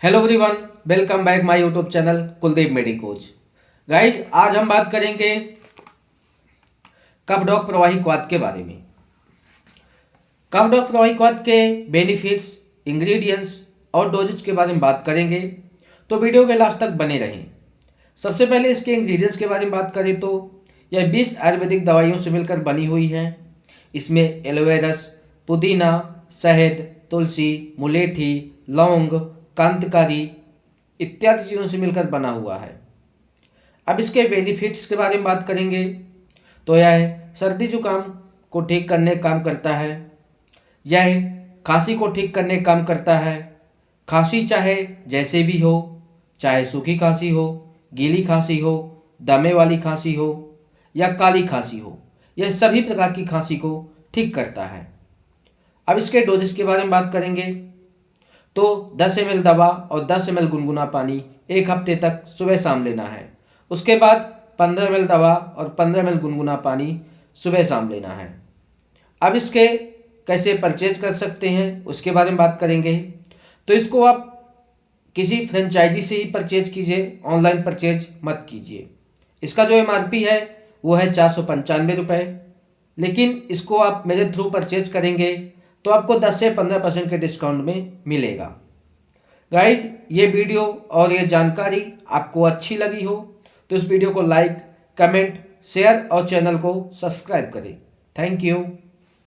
Hello everyone, welcome back my YouTube channel Kuldeep medicos. Guys, आज हम बात करेंगे कपडॉक प्रवाहिकवाद के बारे में। कपडॉक प्रवाहिकवाद के बेनिफिट्स, इंग्रेडिएंट्स और डोजेज के बारे में बात करेंगे, तो वीडियो के लास्ट तक बने रहें। सबसे पहले इसके इंग्रेडिएंट्स के बारे में बात करें तो यह 20 आयुर्वेदिक दवाइयों से मिलकर बनी हुई है। इसमें एलोवेरस, पुदीना, शहद, तुलसी, मुलेठी, लौंग, कांतकारी इत्यादि चीज़ों से मिलकर बना हुआ है। अब इसके बेनिफिट्स के बारे में बात करेंगे तो यह सर्दी जुकाम को ठीक करने का काम करता है। यह खांसी को ठीक करने का काम करता है। खांसी चाहे जैसे भी हो, चाहे सूखी खांसी हो, गीली खांसी हो, दमे वाली खांसी हो या काली खांसी हो, यह सभी प्रकार की खांसी को ठीक करता है। अब इसके डोजेस के बारे में बात करेंगे तो 10 ml दवा और 10 ml गुनगुना पानी एक हफ्ते तक सुबह शाम लेना है। उसके बाद 15 ml दवा और 15 ml गुनगुना पानी सुबह शाम लेना है। अब इसके कैसे परचेज कर सकते हैं उसके बारे में बात करेंगे। तो इसको आप किसी फ्रेंचाइजी से ही परचेज कीजिए, ऑनलाइन परचेज मत कीजिए। इसका जो MRP है वो है 495 रुपये, लेकिन इसको आप मेरे थ्रू परचेज करेंगे तो आपको 10 से 15% के डिस्काउंट में मिलेगा। गाइज, ये वीडियो और ये जानकारी आपको अच्छी लगी हो तो इस वीडियो को लाइक, कमेंट, शेयर और चैनल को सब्सक्राइब करें। Thank you.